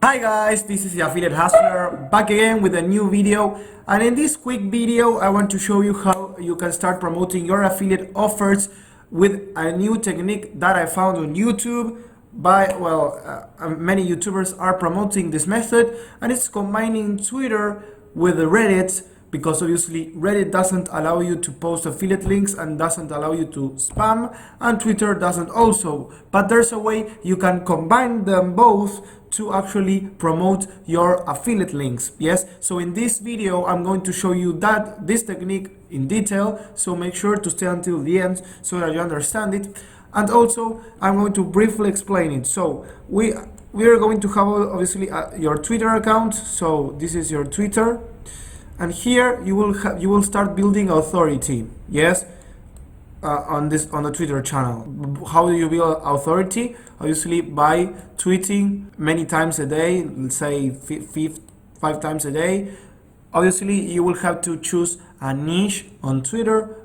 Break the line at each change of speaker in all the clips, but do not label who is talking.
Hi guys, this is the Affiliate Hustler back again with a new video, and in this quick video I want to show you how you can start promoting your affiliate offers with a new technique that I found on YouTube many YouTubers are promoting this method, and it's combining Twitter with Reddit, because obviously Reddit doesn't allow you to post affiliate links and doesn't allow you to spam, and Twitter doesn't also, but there's a way you can combine them both to actually promote your affiliate links. Yes, so in this video I'm going to show you this technique in detail, so make sure to stay until the end so that you understand it, and also I'm going to briefly explain it. So we are going to have obviously your Twitter account. So this is your Twitter, and here you will start building authority. Yes, on the Twitter channel. How do you build authority? Obviously by tweeting many times a day, let's say 5 times a day. Obviously you will have to choose a niche on Twitter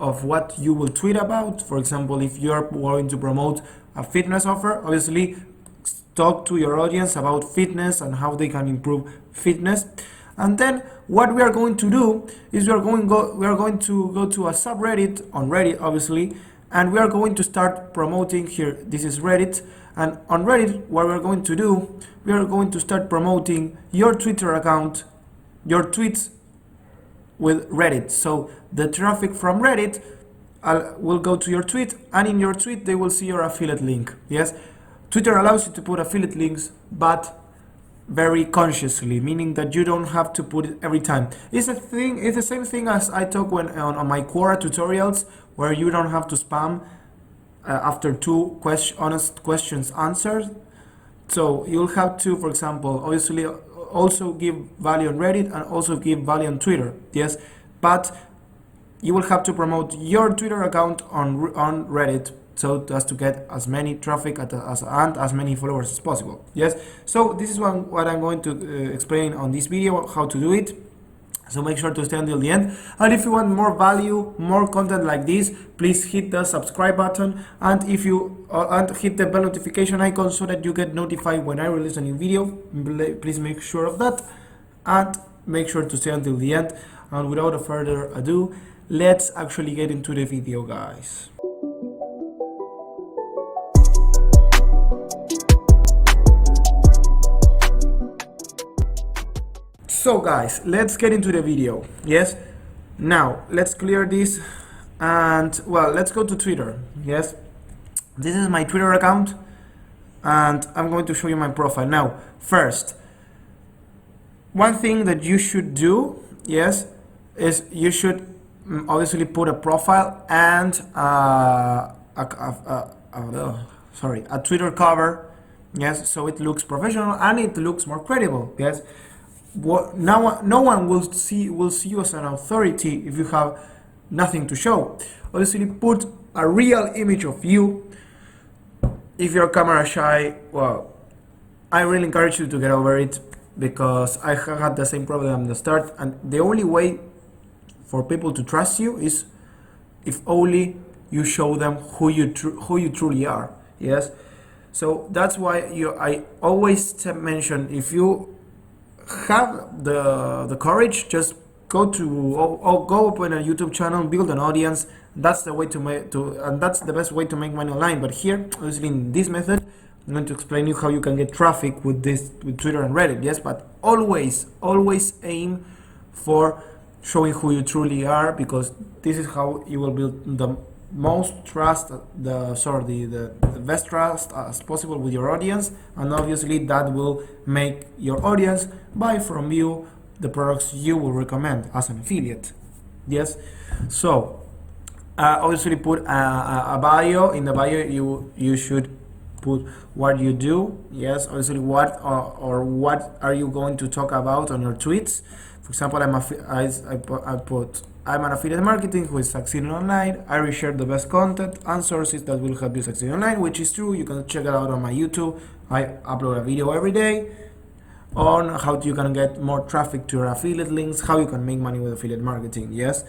of what you will tweet about. For example, if you're going to promote a fitness offer, obviously talk to your audience about fitness and how they can improve fitness. And then what we are going to do is we are going to go to a subreddit on Reddit, obviously, and we are going to start promoting here. This is Reddit, and on Reddit what we are going to do, we are going to start promoting your Twitter account, your tweets with Reddit. So the traffic from Reddit will go to your tweet, and in your tweet they will see your affiliate link. Yes, Twitter allows you to put affiliate links, but very consciously, meaning that you don't have to put it every time. It's the same thing as I talk on my Quora tutorials, where you don't have to spam after honest questions answered. So you'll have to, for example, obviously also give value on Reddit and also give value on Twitter. Yes, but you will have to promote your Twitter account on Reddit, so as to get as many traffic and as many followers as possible. Yes, so this is what I'm going to explain on this video, how to do it. So make sure to stay until the end, and if you want more value, more content like this, please hit the subscribe button, and if you hit the bell notification icon so that you get notified when I release a new video. Please make sure of that, and make sure to stay until the end. And without further ado, let's actually get into the video, guys. So guys, let's get into the video. Yes, now let's clear this, and well, let's go to Twitter. Yes, this is my Twitter account, and I'm going to show you my profile. Now first, one thing that you should do, yes, is you should obviously put a profile and a Twitter cover. Yes, so it looks professional and it looks more credible. Yes, no one will see you as an authority if you have nothing to show. Obviously put a real image of you. If you're camera shy, well, I really encourage you to get over it, because I had the same problem at the start, and the only way for people to trust you is if only you show them who you truly are. Yes, so that's why I always mention, if you have the courage, just go open a YouTube channel, build an audience. That's the way and that's the best way to make money online. But here, obviously, in this method, I'm going to explain you how you can get traffic with Twitter and Reddit. Yes, but always aim for showing who you truly are, because this is how you will build the most trust, the best trust as possible with your audience, and obviously that will make your audience buy from you the products you will recommend as an affiliate. Yes, so obviously put a bio. In the bio you should put what you do. Yes, obviously what are you going to talk about on your tweets. For example, I'm an affiliate marketing who is succeeding online. I reshare the best content and sources that will help you succeed online, which is true. You can check it out on my YouTube. I upload a video every day on how you can get more traffic to your affiliate links, how you can make money with affiliate marketing. Yes,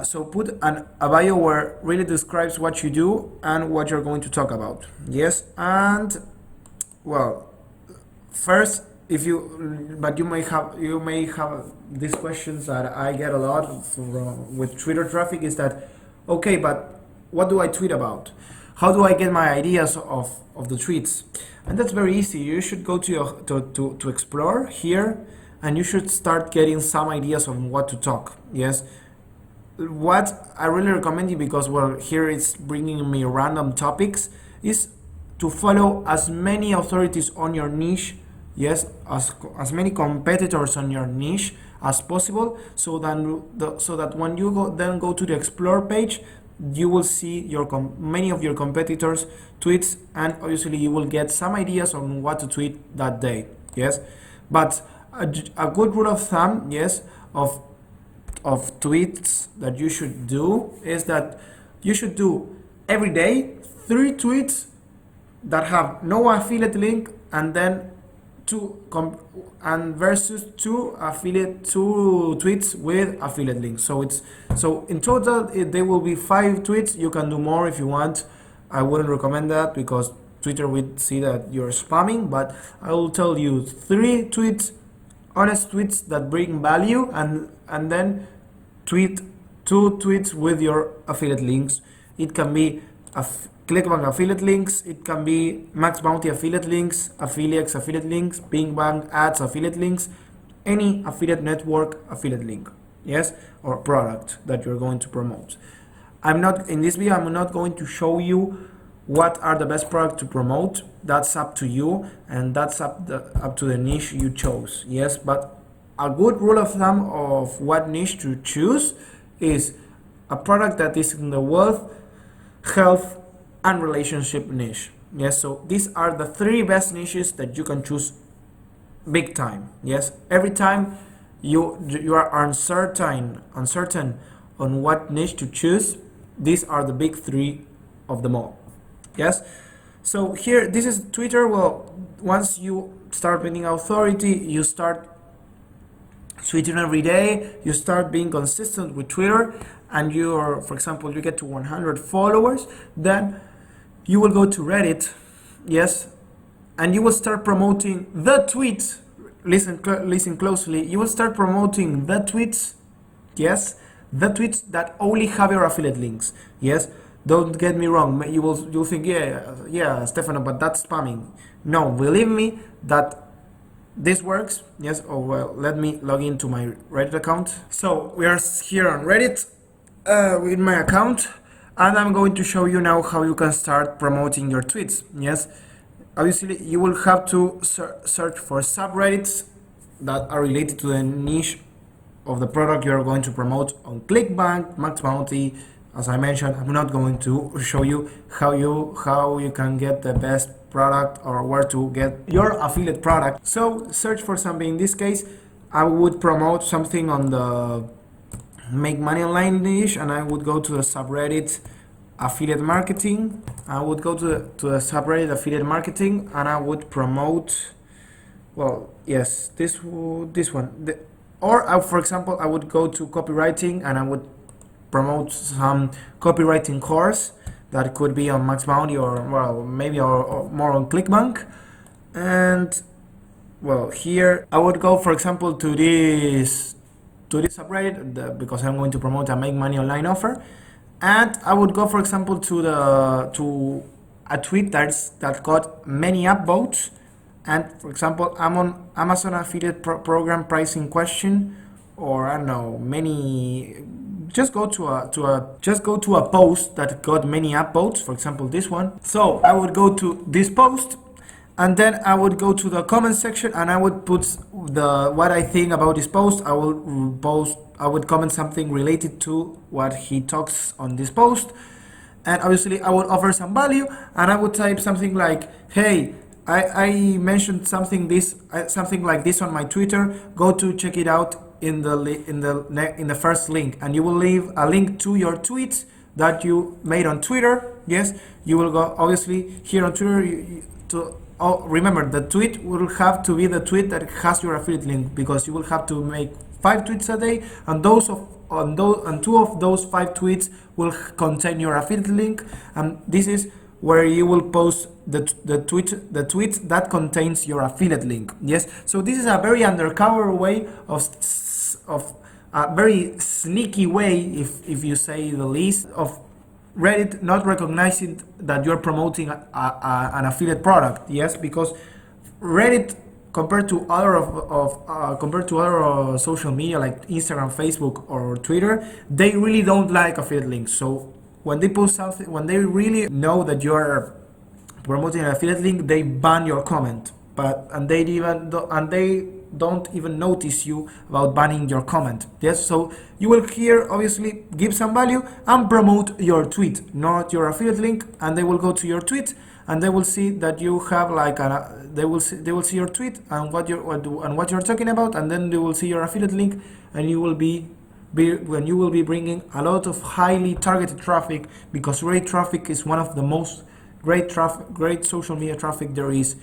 so put a bio where really describes what you do and what you're going to talk about. Yes, and well, First, if you, but you may have these questions that I get a lot with Twitter traffic, is that okay, but what do I tweet about? How do I get my ideas of the tweets? And that's very easy. You should go to your to explore here, and you should start getting some ideas on what to talk. Yes, what I really recommend you, because well, here it's bringing me random topics, is to follow as many authorities on your niche, yes, as many competitors on your niche as possible, so that when you go to the explore page, you will see your many of your competitors tweets, and obviously you will get some ideas on what to tweet that day. Yes, but a good rule of thumb, yes, of tweets that you should do is that you should do every day 3 tweets that have no affiliate link, and then versus two tweets with affiliate links. So in total there will be 5 tweets. You can do more if you want. I wouldn't recommend that because Twitter would see that you're spamming, but I will tell you 3 tweets, honest tweets that bring value, and then tweet 2 tweets with your affiliate links. It can be ClickBank affiliate links, it can be Max Bounty affiliate links, Affiliates affiliate links, Bing Bang ads affiliate links, any affiliate network affiliate link, yes, or product that you're going to promote. In this video, I'm not going to show you what are the best products to promote. That's up to you, and that's up to the niche you chose. Yes, but a good rule of thumb of what niche to choose is a product that is in the wealth, health, and relationship niche. Yes, so these are the 3 best niches that you can choose big time. Yes, every time you are uncertain on what niche to choose, these are the big 3 of them all. Yes, so here this is Twitter. Well, once you start winning authority, you start tweeting every day, you start being consistent with Twitter, and for example, you get to 100 followers, then you will go to Reddit, yes, and you will start promoting the tweets. Listen closely. You will start promoting the tweets, yes, the tweets that only have your affiliate links. Yes, don't get me wrong. You'll think, yeah, Stefano, but that's spamming. No, believe me that this works. Yes. Oh well, let me log into my Reddit account. So we are here on Reddit with my account, and I'm going to show you now how you can start promoting your tweets. Yes, obviously you will have to search for subreddits that are related to the niche of the product you're going to promote on ClickBank, Max Bounty. As I mentioned, I'm not going to show you how you can get the best product or where to get your affiliate product. So search for something. In this case, I would promote something on the make money online niche, and I would go to the subreddit affiliate marketing. I would go to the subreddit affiliate marketing, and I would promote, well, yes, this one, for example, I would go to copywriting, and I would promote some copywriting course that could be on Max Bounty or maybe more on ClickBank. And well, here I would go, for example, to this subreddit because I'm going to promote a make money online offer, and I would go, for example, to a tweet that got many upvotes, and for example, I'm on Amazon affiliate program pricing question, or I don't know, just go to a post that got many upvotes, for example this one. So I would go to this post, and then I would go to the comment section, and I would put what I think about this post. I would comment something related to what he talks on this post, and obviously I would offer some value, and I would type something like, hey, I mentioned something like this on my Twitter. Go to check it out in the first link, and you will leave a link to your tweet that you made on Twitter. Yes, you will go obviously here on Twitter remember, the tweet will have to be the tweet that has your affiliate link, because you will have to make 5 tweets a day, and 2 of those 5 tweets will contain your affiliate link, and this is where you will post the tweet that contains your affiliate link. Yes, so this is a very undercover way of a very sneaky way, if you say the least, of Reddit not recognizing that you're promoting an affiliate product. Yes, because Reddit, compared to other social media like Instagram, Facebook, or Twitter, they really don't like affiliate links. So when they post something, when they really know that you're promoting an affiliate link, they ban your comment. And they don't even notice you about banning your comment. Yes, so you will here obviously give some value and promote your tweet, not your affiliate link, and they will go to your tweet and they will see that you have like they will see your tweet and what you're talking about, and then they will see your affiliate link, and you will be bringing a lot of highly targeted traffic, because Reddit traffic is one of the most great social media traffic there is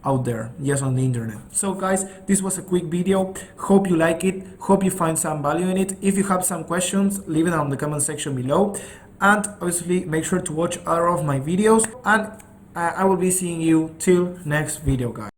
out there, yes, on the internet. So guys, this was a quick video. Hope you like it, hope you find some value in it. If you have some questions, leave it on the comment section below, and obviously make sure to watch other of my videos, and I will be seeing you till next video, guys.